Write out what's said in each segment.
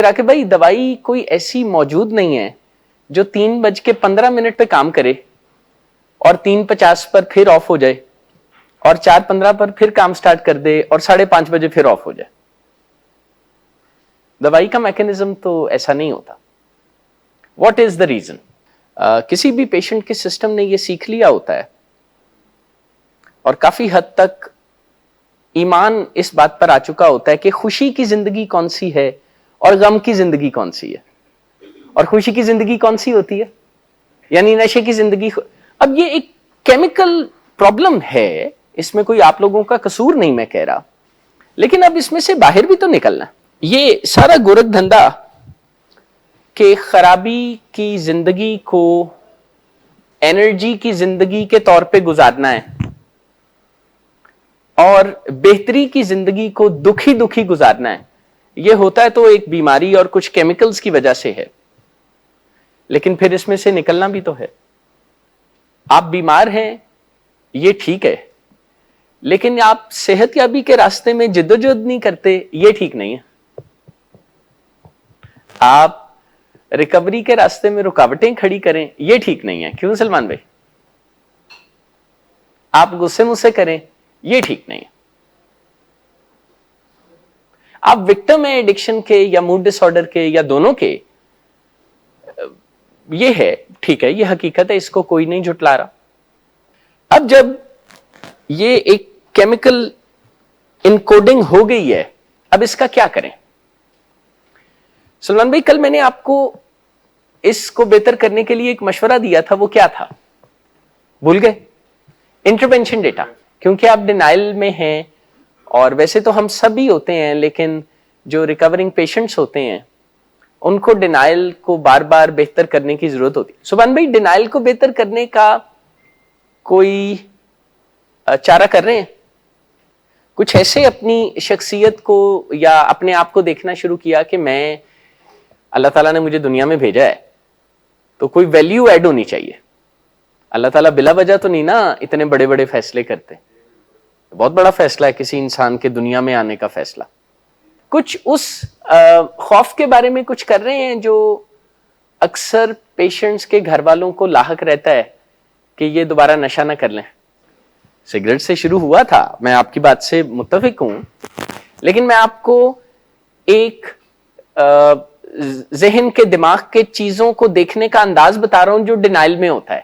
کہ بھائی دوائی کوئی ایسی موجود نہیں ہے جو 3:15 پہ کام کرے اور 3:50 پر پھر آف ہو جائے اور 4:15 پر پھر کام سٹارٹ کر دے اور 5:30 بجے پھر آف ہو جائے. دوائی کا میکینزم تو ایسا نہیں ہوتا. What is the reason? کسی بھی پیشنٹ کے سسٹم نے یہ سیکھ لیا ہوتا ہے اور کافی حد تک ایمان اس بات پر آ چکا ہوتا ہے کہ خوشی کی زندگی کون سی ہے اور غم کی زندگی کون سی ہے. اور خوشی کی زندگی کون سی ہوتی ہے؟ یعنی نشے کی زندگی. اب یہ ایک کیمیکل پرابلم ہے، اس میں کوئی آپ لوگوں کا قصور نہیں میں کہہ رہا، لیکن اب اس میں سے باہر بھی تو نکلنا. یہ سارا گورکھ دھندا کہ خرابی کی زندگی کو انرجی کی زندگی کے طور پہ گزارنا ہے اور بہتری کی زندگی کو دکھی گزارنا ہے، یہ ہوتا ہے تو ایک بیماری اور کچھ کیمیکلز کی وجہ سے ہے، لیکن پھر اس میں سے نکلنا بھی تو ہے. آپ بیمار ہیں یہ ٹھیک ہے، لیکن آپ صحت یابی کے راستے میں جدوجہد نہیں کرتے، یہ ٹھیک نہیں ہے. آپ ریکوری کے راستے میں رکاوٹیں کھڑی کریں، یہ ٹھیک نہیں ہے. کیوں سلمان بھائی؟ آپ غصے مصے کریں، یہ ٹھیک نہیں ہے. آپ وکٹم ہیں ایڈکشن کے یا موڈ ڈس آرڈر کے یا دونوں کے، یہ ہے ٹھیک ہے، یہ حقیقت ہے، اس کو کوئی نہیں جھٹلا رہا. اب جب یہ ایک کیمیکل انکوڈنگ ہو گئی ہے، اب اس کا کیا کریں؟ سلمان بھائی کل میں نے آپ کو اس کو بہتر کرنے کے لیے ایک مشورہ دیا تھا، وہ کیا تھا؟ بھول گئے؟ Intervention data. کیونکہ آپ ڈینائل میں ہیں اور ویسے تو ہم سب ہی ہوتے ہیں، لیکن جو ریکورنگ پیشنٹس ہوتے ہیں ان کو ڈینائل کو بار بار بہتر کرنے کی ضرورت ہوتی ہے. سبحان بھائی ڈینائل کو بہتر کرنے کا کوئی چارہ کر رہے ہیں؟ کچھ ایسے اپنی شخصیت کو یا اپنے آپ کو دیکھنا شروع کیا کہ میں، اللہ تعالیٰ نے مجھے دنیا میں بھیجا ہے تو کوئی ویلیو ایڈ ہونی چاہیے. اللہ تعالیٰ بلا وجہ تو نہیں نا اتنے بڑے بڑے فیصلے کرتے. بہت بڑا فیصلہ ہے کسی انسان کے دنیا میں آنے کا فیصلہ. کچھ اس خوف کے بارے میں کچھ کر رہے ہیں جو اکثر پیشنٹس کے گھر والوں کو لاحق رہتا ہے کہ یہ دوبارہ نشہ نہ کر لیں. سگریٹ سے شروع ہوا تھا، میں آپ کی بات سے متفق ہوں، لیکن میں آپ کو ایک ذہن کے دماغ کے چیزوں کو دیکھنے کا انداز بتا رہا ہوں جو ڈینائل میں ہوتا ہے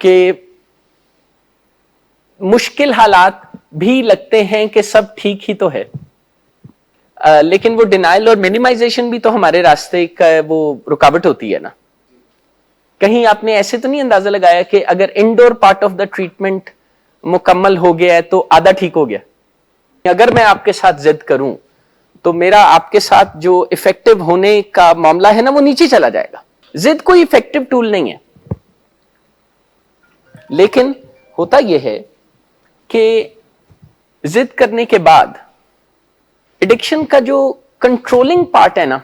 کہ مشکل حالات بھی لگتے ہیں کہ سب ٹھیک ہی تو ہے، لیکن وہ ڈینائل اور مینیمائزیشن بھی تو ہمارے راستے کا وہ رکاوٹ ہوتی ہے نا. کہیں آپ نے ایسے تو نہیں اندازہ لگایا کہ اگر indoor part of the treatment مکمل ہو گیا ہے تو آدھا ٹھیک ہو گیا؟ اگر میں آپ کے ساتھ ضد کروں تو میرا آپ کے ساتھ جو افیکٹو ہونے کا معاملہ ہے نا وہ نیچے چلا جائے گا. ضد کوئی افیکٹو ٹول نہیں ہے، لیکن ہوتا یہ ہے کہ ضد کرنے کے بعد ایڈکشن کا جو کنٹرولنگ پارٹ ہے نا،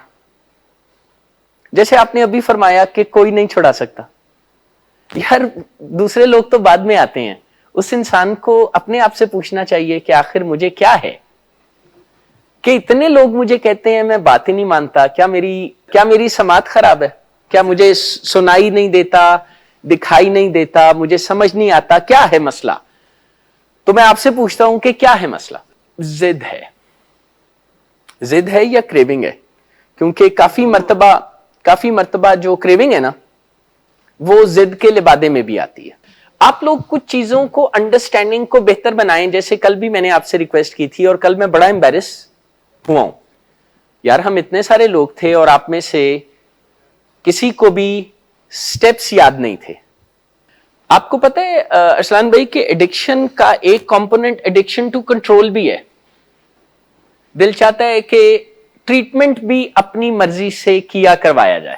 جیسے آپ نے ابھی فرمایا کہ کوئی نہیں چھڑا سکتا، یار دوسرے لوگ تو بعد میں آتے ہیں. اس انسان کو اپنے آپ سے پوچھنا چاہیے کہ آخر مجھے کیا ہے کہ اتنے لوگ مجھے کہتے ہیں میں بات ہی نہیں مانتا. کیا میری سماعت خراب ہے؟ کیا مجھے سنائی نہیں دیتا، دکھائی نہیں دیتا، مجھے سمجھ نہیں آتا؟ کیا ہے مسئلہ؟ تو میں آپ سے پوچھتا ہوں کہ کیا ہے مسئلہ؟ ضد ہے. ضد ہے یا کریونگ ہے؟ کیونکہ کافی مرتبہ جو کریونگ ہے نا وہ ضد کے لبادے میں بھی آتی ہے. آپ لوگ کچھ چیزوں کو انڈرسٹینڈنگ کو بہتر بنائیں. جیسے کل بھی میں نے آپ سے ریکویسٹ کی تھی اور کل میں بڑا امبیرس ہوا ہوں. یار ہم اتنے سارے لوگ تھے اور آپ میں سے کسی کو بھی سٹیپس یاد نہیں تھے. آپ کو پتہ ہے ارسلان بھائی کہ ایڈکشن کا ایک کمپوننٹ ایڈکشن ٹو کنٹرول بھی ہے. دل چاہتا ہے کہ ٹریٹمنٹ بھی اپنی مرضی سے کیا کروایا جائے،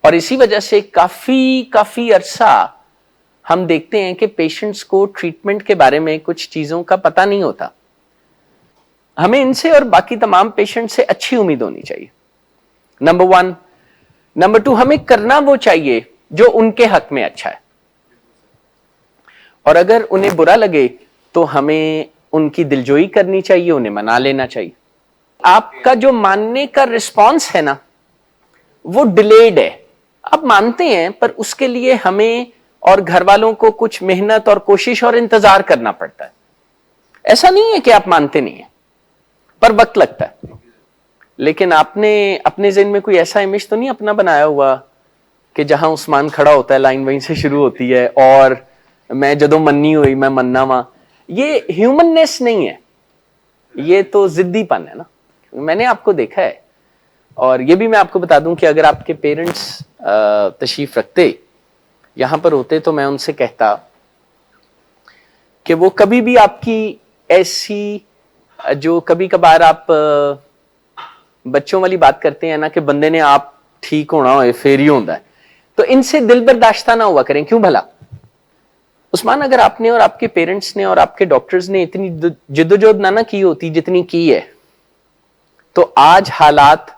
اور اسی وجہ سے کافی عرصہ ہم دیکھتے ہیں کہ پیشنٹس کو ٹریٹمنٹ کے بارے میں کچھ چیزوں کا پتہ نہیں ہوتا. ہمیں ان سے اور باقی تمام پیشنٹ سے اچھی امید ہونی چاہیے، نمبر 1. نمبر 2، ہمیں کرنا وہ چاہیے جو ان کے حق میں اچھا ہے، اور اگر انہیں برا لگے تو ہمیں ان کی دلجوئی کرنی چاہیے, انہیں منا لینا چاہیے. آپ کا جو ماننے کا رسپانس ہے نا وہ ڈیلیڈ ہے. آپ مانتے ہیں پر اس کے لیے ہمیں اور گھر والوں کو کچھ محنت اور کوشش اور انتظار کرنا پڑتا ہے. ایسا نہیں ہے کہ آپ مانتے نہیں ہیں, پر وقت لگتا ہے. لیکن آپ نے اپنے ذہن میں کوئی ایسا امیج تو نہیں اپنا بنایا ہوا کہ جہاں عثمان کھڑا ہوتا ہے لائن وہیں سے شروع ہوتی ہے اور میں جدوں مننی ہوئی میں مننا وا. یہ ہیومننس نہیں ہے, یہ تو ضدی پن ہے نا. میں نے آپ کو دیکھا ہے, اور یہ بھی میں آپ کو بتا دوں کہ اگر آپ کے پیرنٹس تشریف رکھتے یہاں پر ہوتے تو میں ان سے کہتا کہ وہ کبھی بھی آپ کی ایسی جو کبھی کبھار آپ بچوں والی بات کرتے ہیں نا کہ بندے نے آپ ٹھیک ہونا ہوئے پھر ہی ہوتا ہے, تو ان سے دل برداشتہ نہ ہوا کریں. کیوں بھلا عثمان, اگر آپ نے اور آپ کے پیرنٹس نے اور آپ کے ڈاکٹرز نے اتنی جدوجہد نہ کی ہوتی جتنی کی ہے, تو آج حالات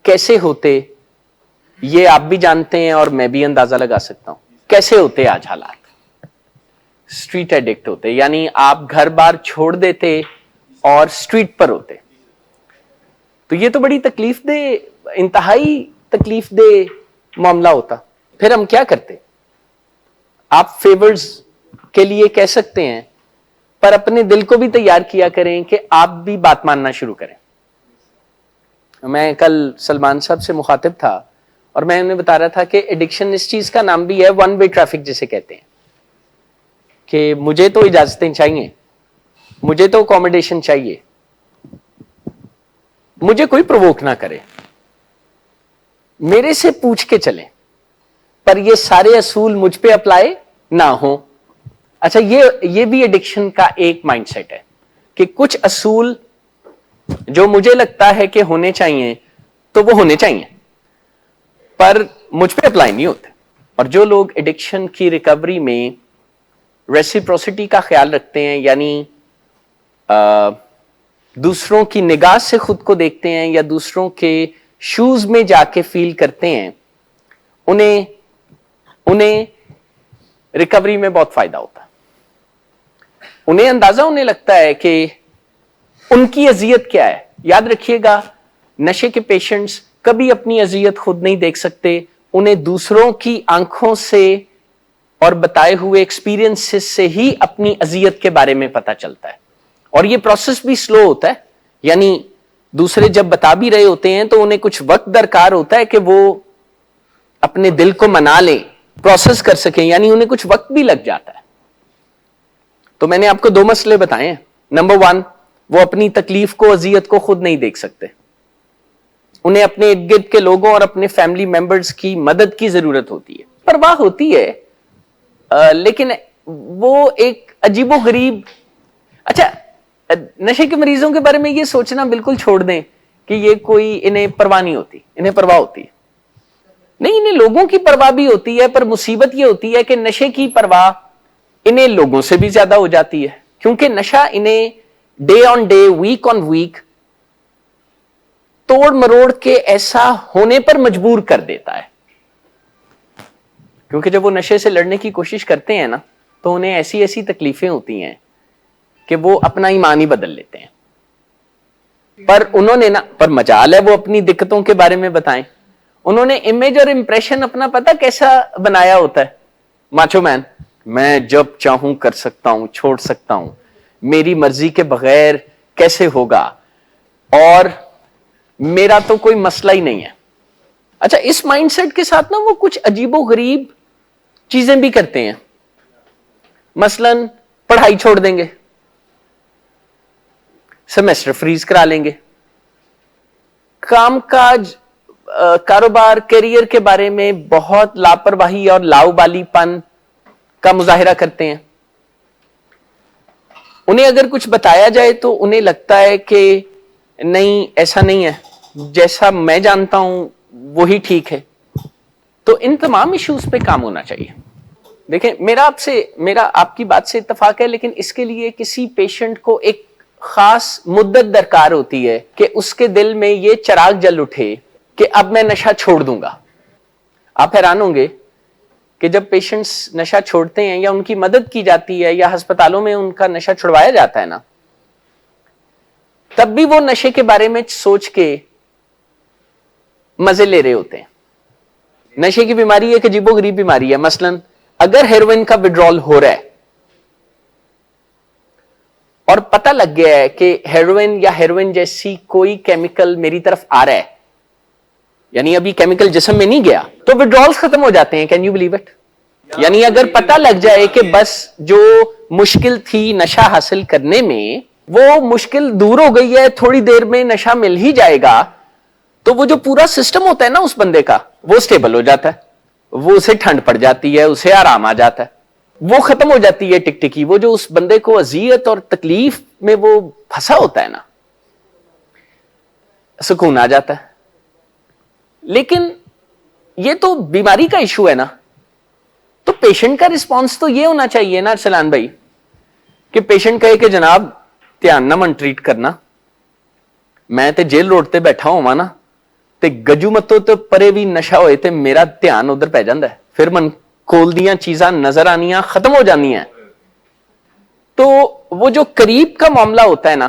کیسے ہوتے یہ آپ بھی جانتے ہیں اور میں بھی اندازہ لگا سکتا ہوں. کیسے ہوتے آج حالات؟ اسٹریٹ ایڈکٹ ہوتے, یعنی آپ گھر بار چھوڑ دیتے اور اسٹریٹ پر ہوتے. تو یہ تو بڑی تکلیف دہ, انتہائی تکلیف دہ معاملہ ہوتا. پھر ہم کیا کرتے؟ آپ فیورز کے لیے کہہ سکتے ہیں پر اپنے دل کو بھی تیار کیا کریں کہ آپ بھی بات ماننا شروع کریں. میں کل سلمان صاحب سے مخاطب تھا اور میں انہیں بتا رہا تھا کہ ایڈکشن اس چیز کا نام بھی ہے ون وے ٹریفک جسے کہتے ہیں, کہ مجھے تو اجازتیں چاہیے, مجھے تو اکوموڈیشن چاہیے, مجھے کوئی پرووک نہ کرے, میرے سے پوچھ کے چلیں, پر یہ سارے اصول مجھ پہ اپلائی نہ ہوں. اچھا, یہ بھی ایڈکشن کا ایک مائنڈ سیٹ ہے کہ کچھ اصول جو مجھے لگتا ہے کہ ہونے چاہیے تو وہ ہونے چاہیے پر مجھ پہ اپلائی نہیں ہوتے. اور جو لوگ ایڈکشن کی ریکوری میں ریسیپروسٹی کا خیال رکھتے ہیں, یعنی دوسروں کی نگاہ سے خود کو دیکھتے ہیں یا دوسروں کے شوز میں جا کے فیل کرتے ہیں, انہیں ریکوری میں بہت فائدہ ہوتا ہے. انہیں اندازہ ہونے لگتا ہے کہ ان کی اذیت کیا ہے. یاد رکھیے گا, نشے کے پیشنٹس کبھی اپنی اذیت خود نہیں دیکھ سکتے, انہیں دوسروں کی آنکھوں سے اور بتائے ہوئے ایکسپیرینس سے ہی اپنی اذیت کے بارے میں پتا چلتا ہے. اور یہ پروسیس بھی سلو ہوتا ہے, یعنی دوسرے جب بتا بھی رہے ہوتے ہیں تو انہیں کچھ وقت درکار ہوتا ہے کہ وہ اپنے دل کو منا لیں, پروسیس کر سکیں, یعنی انہیں کچھ وقت بھی لگ جاتا ہے. تو میں نے آپ کو 2 مسئلے بتائے ہیں. نمبر 1, وہ اپنی تکلیف کو, اذیت کو خود نہیں دیکھ سکتے, انہیں اپنے ارد گرد کے لوگوں اور اپنے فیملی ممبرز کی مدد کی ضرورت ہوتی ہے. پرواہ ہوتی ہے لیکن وہ ایک عجیب و غریب. اچھا, نشے کے مریضوں کے بارے میں یہ سوچنا بالکل چھوڑ دیں کہ یہ کوئی انہیں پرواہ نہیں ہوتی. انہیں پرواہ ہوتی ہے, نہیں, انہیں لوگوں کی پرواہ بھی ہوتی ہے, پر مصیبت یہ ہوتی ہے کہ نشے کی پرواہ انہیں لوگوں سے بھی زیادہ ہو جاتی ہے, کیونکہ نشہ انہیں day on day, week on week توڑ مروڑ کے ایسا ہونے پر مجبور کر دیتا ہے. کیونکہ جب وہ نشے سے لڑنے کی کوشش کرتے ہیں نا تو انہیں ایسی ایسی تکلیفیں ہوتی ہیں کہ وہ اپنا ایمان ہی بدل لیتے ہیں. پر انہوں نے نا, پر مجال ہے وہ اپنی دقتوں کے بارے میں بتائیں. انہوں نے امیج اور امپریشن اپنا پتہ کیسا بنایا ہوتا ہے, ماچو مین, میں جب چاہوں کر سکتا ہوں, چھوڑ سکتا ہوں, میری مرضی کے بغیر کیسے ہوگا, اور میرا تو کوئی مسئلہ ہی نہیں ہے. اچھا, اس مائنڈ سیٹ کے ساتھ نا وہ کچھ عجیب و غریب چیزیں بھی کرتے ہیں. مثلا پڑھائی چھوڑ دیں گے, سیمیسٹر فریز کرا لیں گے, کام کاج, کاروبار, کیریئر کے بارے میں بہت لاپرواہی اور لاؤبالی پن کا مظاہرہ کرتے ہیں. انہیں اگر کچھ بتایا جائے تو انہیں لگتا ہے کہ نہیں, ایسا نہیں ہے, جیسا میں جانتا ہوں وہی ٹھیک ہے. تو ان تمام ایشوز پہ کام ہونا چاہیے. دیکھیں, میرا آپ کی بات سے اتفاق ہے, لیکن اس کے لیے کسی پیشنٹ کو ایک خاص مدت درکار ہوتی ہے کہ اس کے دل میں یہ چراغ جل اٹھے کہ اب میں نشہ چھوڑ دوں گا. آپ حیران ہوں گے کہ جب پیشنٹس نشہ چھوڑتے ہیں یا ان کی مدد کی جاتی ہے یا ہسپتالوں میں ان کا نشہ چھڑوایا جاتا ہے نا, تب بھی وہ نشے کے بارے میں سوچ کے مزے لے رہے ہوتے ہیں. نشے کی بیماری ایک عجیب و غریب بیماری ہے. مثلا اگر ہیروئن کا وڈرال ہو رہا ہے اور پتہ لگ گیا ہے کہ ہیروئن یا ہیروئن جیسی کوئی کیمیکل میری طرف آ رہا ہے, یعنی ابھی کیمیکل جسم میں نہیں گیا, تو وڈرالز ختم ہو جاتے ہیں. Can you believe it? یعنی اگر پتہ لگ جائے کہ بس جو مشکل تھی نشہ حاصل کرنے میں وہ مشکل دور ہو گئی ہے, تھوڑی دیر میں نشہ مل ہی جائے گا, تو وہ جو پورا سسٹم ہوتا ہے نا اس بندے کا, وہ سٹیبل ہو جاتا ہے, وہ اسے ٹھنڈ پڑ جاتی ہے, اسے آرام آ جاتا ہے, وہ ختم ہو جاتی ہے ٹک ٹکی. وہ جو اس بندے کو اذیت اور تکلیف میں وہ پھنسا ہوتا ہے نا, سکون آ جاتا ہے. لیکن یہ تو بیماری کا ایشو ہے نا, تو پیشنٹ کا رسپانس تو یہ ہونا چاہیے نا ارسلان بھائی, کہ پیشنٹ کہے کہ جناب دھیان نہ من ٹریٹ کرنا, میں تے جیل روڈ تے بیٹھا ہوا نا تے گجو متو تے پرے بھی نشہ ہوئے تے میرا دھیان ادھر پہ جاندہ ہے, پھر من کھول دیاں چیزاں نظر آنیاں ختم ہو جانی ہیں. تو وہ جو قریب کا معاملہ ہوتا ہے نا,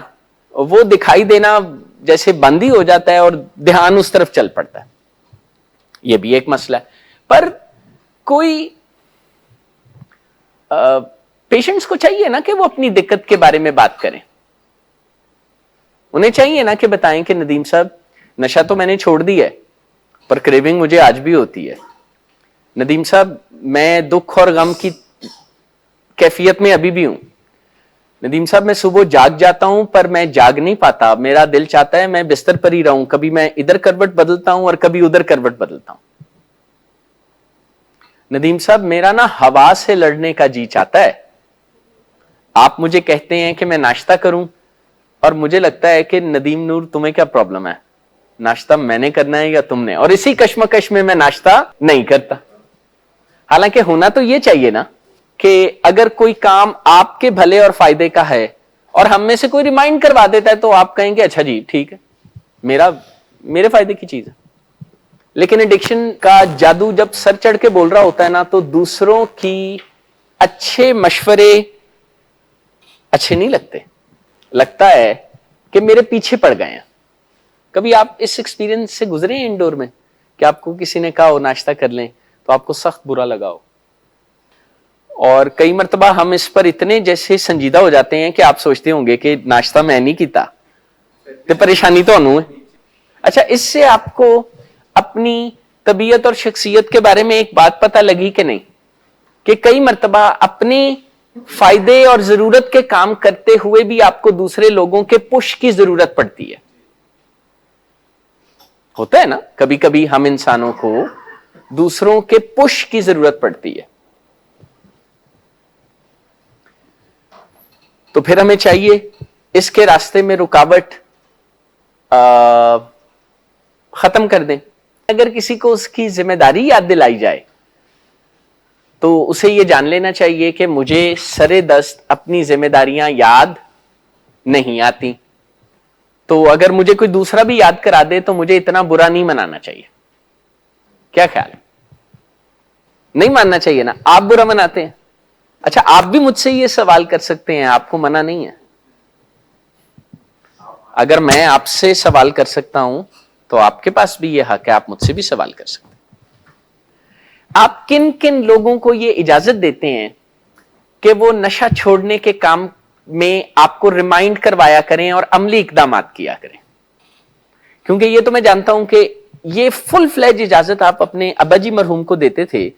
وہ دکھائی دینا جیسے بند ہی ہو جاتا ہے اور دھیان اس طرف چل پڑتا ہے. یہ بھی ایک مسئلہ ہے. پر کوئی پیشنٹس کو چاہیے نا کہ وہ اپنی دقت کے بارے میں بات کریں. انہیں چاہیے نا کہ بتائیں کہ ندیم صاحب نشہ تو میں نے چھوڑ دی ہے پر کریونگ مجھے آج بھی ہوتی ہے. ندیم صاحب میں دکھ اور غم کی کیفیت میں ابھی بھی ہوں. ندیم صاحب میں صبح جاگ جاتا ہوں پر میں جاگ نہیں پاتا, میرا دل چاہتا ہے میں بستر پر ہی رہوں, کبھی میں ادھر کروٹ بدلتا ہوں اور کبھی ادھر کروٹ بدلتا ہوں. ندیم صاحب میرا نا ہوا سے لڑنے کا جی چاہتا ہے. آپ مجھے کہتے ہیں کہ میں ناشتہ کروں اور مجھے لگتا ہے کہ ندیم نور تمہیں کیا پرابلم ہے, ناشتہ میں نے کرنا ہے یا تم نے, اور اسی کشمکش میں ناشتہ نہیں کرتا. حالانکہ ہونا تو یہ چاہیے نا کہ اگر کوئی کام آپ کے بھلے اور فائدے کا ہے اور ہم میں سے کوئی ریمائنڈ کروا دیتا ہے تو آپ کہیں گے اچھا جی ٹھیک ہے, میرے فائدے کی چیز ہے. لیکن ایڈکشن کا جادو جب سر چڑھ کے بول رہا ہوتا ہے نا, تو دوسروں کی اچھے مشورے اچھے نہیں لگتے, لگتا ہے کہ میرے پیچھے پڑ گئے ہیں. کبھی آپ اس ایکسپیرینس سے گزرے ہیں انڈور میں کہ آپ کو کسی نے کہا ہو ناشتہ کر لیں تو آپ کو سخت برا لگا ہو, اور کئی مرتبہ ہم اس پر اتنے جیسے سنجیدہ ہو جاتے ہیں کہ آپ سوچتے ہوں گے کہ ناشتہ میں نہیں کیتا تو پریشانی تو انہوں ہے. اچھا, اس سے آپ کو اپنی طبیعت اور شخصیت کے بارے میں ایک بات پتہ لگی کہ نہیں, کہ کئی مرتبہ اپنے فائدے اور ضرورت کے کام کرتے ہوئے بھی آپ کو دوسرے لوگوں کے پش کی ضرورت پڑتی ہے. ہوتا ہے نا کبھی کبھی ہم انسانوں کو دوسروں کے پش کی ضرورت پڑتی ہے. تو پھر ہمیں چاہیے اس کے راستے میں رکاوٹ ختم کر دیں. اگر کسی کو اس کی ذمہ داری یاد دلائی جائے تو اسے یہ جان لینا چاہیے کہ مجھے سرے دست اپنی ذمہ داریاں یاد نہیں آتی, تو اگر مجھے کوئی دوسرا بھی یاد کرا دے تو مجھے اتنا برا نہیں منانا چاہیے. کیا خیال ہے؟ نہیں ماننا چاہیے نا. آپ برا مناتے ہیں. اچھا, آپ بھی مجھ سے یہ سوال کر سکتے ہیں, آپ کو منع نہیں ہے. اگر میں آپ سے سوال کر سکتا ہوں تو آپ کے پاس بھی یہ حق ہے, آپ مجھ سے بھی سوال کر سکتے ہیں. آپ کن کن لوگوں کو یہ اجازت دیتے ہیں کہ وہ نشہ چھوڑنے کے کام میں آپ کو ریمائنڈ کروایا کریں اور عملی اقدامات کیا کریں؟ کیونکہ یہ تو میں جانتا ہوں کہ یہ فل فلیج اجازت آپ اپنے ابا جی مرحوم کو دیتے تھے,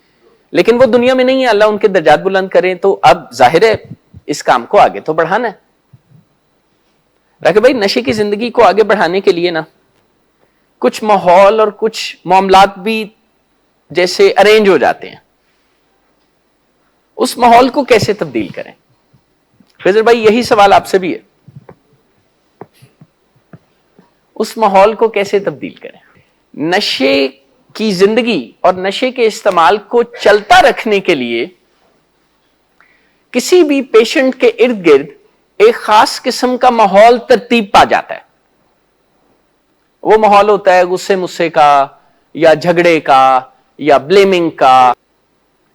لیکن وہ دنیا میں نہیں ہے, اللہ ان کے درجات بلند کریں. تو اب ظاہر ہے اس کام کو آگے تو بڑھانا ہے. رکھے بھائی, نشے کی زندگی کو آگے بڑھانے کے لیے نا کچھ ماحول اور کچھ معاملات بھی جیسے ارینج ہو جاتے ہیں. اس ماحول کو کیسے تبدیل کریں؟ خضر بھائی یہی سوال آپ سے بھی ہے. اس ماحول کو کیسے تبدیل کریں؟ نشے کی زندگی اور نشے کے استعمال کو چلتا رکھنے کے لیے کسی بھی پیشنٹ کے ارد گرد ایک خاص قسم کا ماحول ترتیب پا جاتا ہے. وہ ماحول ہوتا ہے غصے مسے کا یا جھگڑے کا یا بلیمنگ کا.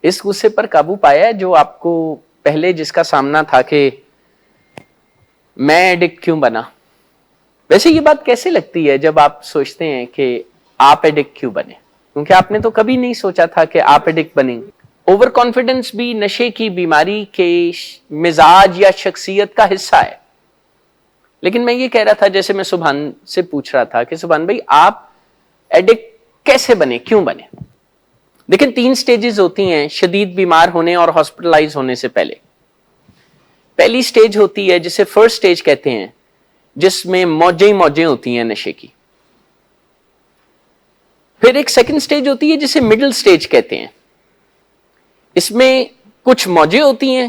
اس غصے پر قابو پایا ہے جو آپ کو پہلے جس کا سامنا تھا کہ میں ایڈکٹ کیوں بنا, ویسے یہ بات کیسے لگتی ہے جب آپ سوچتے ہیں کہ آپ ایڈکٹ کیوں بنے؟ کیونکہ آپ نے تو کبھی نہیں سوچا تھا کہ آپ ایڈکٹ بنیں گے. اوور کانفیڈنس بھی نشے کی بیماری کے مزاج یا شخصیت کا حصہ ہے. لیکن میں یہ کہہ رہا تھا، جیسے میں سبحان سے پوچھ رہا تھا کہ سبحان بھائی آپ ایڈکٹ کیسے بنے، کیوں بنے؟ دیکھیں 3 سٹیجز ہوتی ہیں شدید بیمار ہونے اور ہاسپٹلائز ہونے سے پہلے. پہلی سٹیج ہوتی ہے جسے فرسٹ سٹیج کہتے ہیں، جس میں موجیں ہی موجیں ہوتی ہیں نشے کی. پھر ایک سیکنڈ سٹیج ہوتی ہے جسے مڈل سٹیج کہتے ہیں. اس میں کچھ موجیں ہوتی ہیں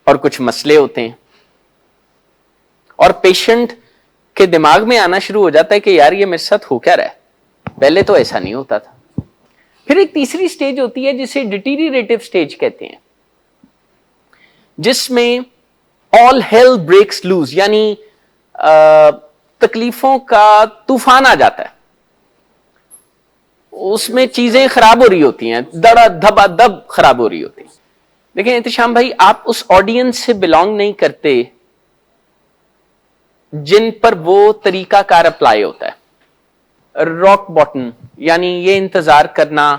اور کچھ مسئلے ہوتے ہیں، اور پیشنٹ کے دماغ میں آنا شروع ہو جاتا ہے کہ یار یہ میرے ساتھ ہو کیا رہا ہے، پہلے تو ایسا نہیں ہوتا تھا. پھر ایک تیسری سٹیج ہوتی ہے جسے ڈیٹیریٹیو سٹیج کہتے ہیں، جس میں آل ہیل بریکس لوز، یعنی تکلیفوں کا طوفان آ جاتا ہے. اس میں چیزیں خراب ہو رہی ہوتی ہیں، دڑا دھبا دب خراب ہو رہی ہوتی ہیں. دیکھیں احتشام بھائی، آپ اس آڈینس سے بلانگ نہیں کرتے جن پر وہ طریقہ کار اپلائی ہوتا ہے. راک باٹم، یعنی یہ انتظار کرنا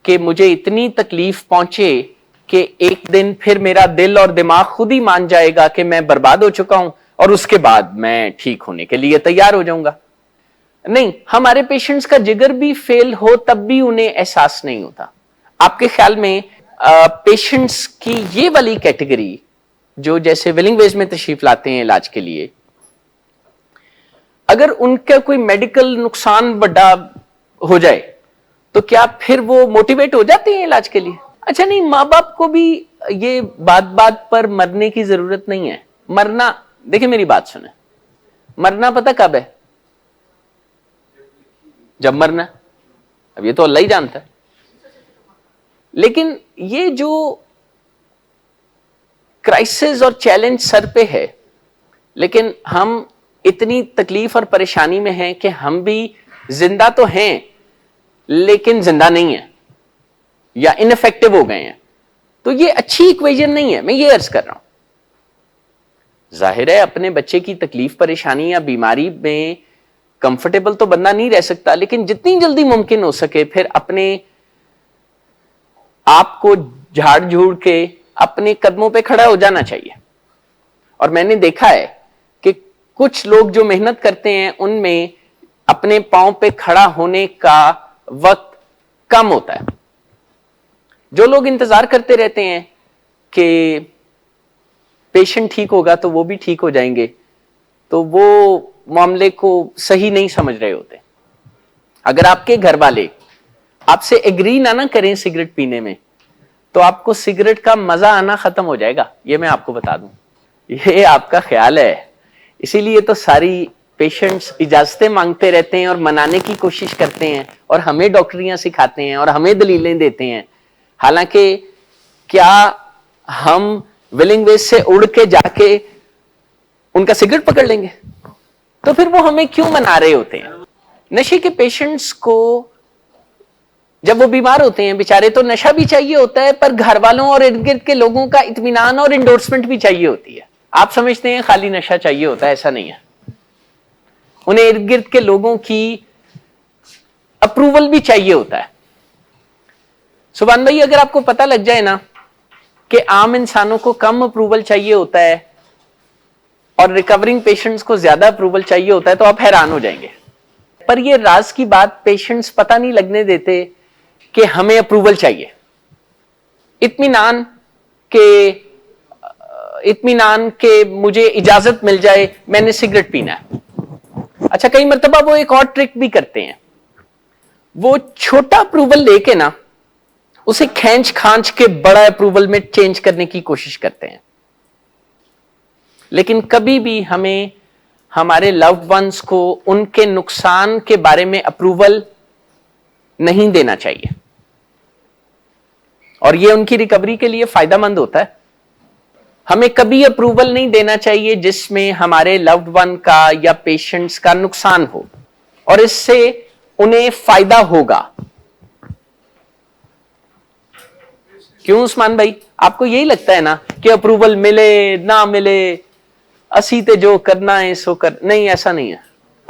کہ مجھے اتنی تکلیف پہنچے کہ ایک دن پھر میرا دل اور دماغ خود ہی مان جائے گا کہ میں برباد ہو چکا ہوں، اور اس کے بعد میں ٹھیک ہونے کے لیے تیار ہو جاؤں گا. نہیں، ہمارے پیشنٹس کا جگر بھی فیل ہو تب بھی انہیں احساس نہیں ہوتا. آپ کے خیال میں پیشنٹس کی یہ والی کیٹیگری جو جیسے ولنگ ویز میں تشریف لاتے ہیں علاج کے لیے، اگر ان کا کوئی میڈیکل نقصان بڑا ہو جائے تو کیا پھر وہ موٹیویٹ ہو جاتے ہیں علاج کے لیے؟ اچھا نہیں، ماں باپ کو بھی یہ بات بات پر مرنے کی ضرورت نہیں ہے. مرنا، دیکھیں میری بات سنیں، مرنا پتہ کب ہے؟ جب مرنا. اب یہ تو اللہ ہی جانتا ہے. لیکن یہ جو کرائسس اور چیلنج سر پہ ہے، لیکن ہم اتنی تکلیف اور پریشانی میں ہیں کہ ہم بھی زندہ تو ہیں لیکن زندہ نہیں ہیں یا انفیکٹو ہو گئے ہیں. تو یہ اچھی ایکویژن نہیں ہے. میں یہ عرض کر رہا ہوں، ظاہر ہے اپنے بچے کی تکلیف پریشانی یا بیماری میں کمفرٹیبل تو بندہ نہیں رہ سکتا، لیکن جتنی جلدی ممکن ہو سکے پھر اپنے آپ کو جھاڑ جھوڑ کے اپنے قدموں پہ کھڑا ہو جانا چاہیے. اور میں نے دیکھا ہے کہ کچھ لوگ جو محنت کرتے ہیں ان میں اپنے پاؤں پہ کھڑا ہونے کا وقت کم ہوتا ہے. جو لوگ انتظار کرتے رہتے ہیں کہ پیشنٹ ٹھیک ہوگا تو وہ بھی ٹھیک ہو جائیں گے، تو وہ معاملے کو صحیح نہیں سمجھ رہے ہوتے. اگر آپ کے گھر والے آپ سے ایگری نہ کریں سگریٹ پینے میں، تو آپ کو سگریٹ کا مزہ آنا ختم ہو جائے گا. یہ میں آپ کو بتا دوں، یہ آپ کا خیال ہے. اسی لیے تو ساری پیشنٹس اجازتیں مانگتے رہتے ہیں اور منانے کی کوشش کرتے ہیں، اور ہمیں ڈاکٹریاں سکھاتے ہیں اور ہمیں دلیلیں دیتے ہیں. حالانکہ کیا ہم ولنگ ویز سے اڑ کے جا کے ان کا سگریٹ پکڑ لیں گے؟ تو پھر وہ ہمیں کیوں منا رہے ہوتے ہیں؟ نشے کے پیشنٹس کو جب وہ بیمار ہوتے ہیں بیچارے، تو نشہ بھی چاہیے ہوتا ہے، پر گھر والوں اور ارد گرد کے لوگوں کا اطمینان اور انڈورسمنٹ بھی چاہیے ہوتی ہے. آپ سمجھتے ہیں خالی نشہ چاہیے ہوتا ہے، ایسا نہیں ہے. انہیں ارد گرد کے لوگوں کی اپروول بھی چاہیے ہوتا ہے. سبحان بھائی، اگر آپ کو پتہ لگ جائے نا کہ عام انسانوں کو کم اپروول چاہیے ہوتا ہے اور ریکورنگ پیشنٹس کو زیادہ اپروول چاہیے ہوتا ہے، تو آپ حیران ہو جائیں گے. پر یہ راز کی بات پیشنٹس پتہ نہیں لگنے دیتے کہ ہمیں اپروول چاہیے. اطمینان کہ مجھے اجازت مل جائے، میں نے سگریٹ پینا ہے. اچھا، کئی مرتبہ وہ ایک اور ٹرک بھی کرتے ہیں، وہ چھوٹا اپروول لے کے نا اسے کھینچ کھانچ کے بڑا اپروول میں چینج کرنے کی کوشش کرتے ہیں. لیکن کبھی بھی ہمیں ہمارے لوڈ ونس کو ان کے نقصان کے بارے میں اپروول نہیں دینا چاہیے، اور یہ ان کی ریکوری کے لیے فائدہ مند ہوتا ہے. ہمیں کبھی اپروول نہیں دینا چاہیے جس میں ہمارے لوڈ ون کا یا پیشنٹس کا نقصان ہو اور اس سے انہیں فائدہ ہوگا. کیوں عثمان بھائی، آپ کو یہی لگتا ہے نا کہ اپروول ملے نہ ملے اسی تے جو کرنا ہے سو کر؟ نہیں، ایسا نہیں ہے.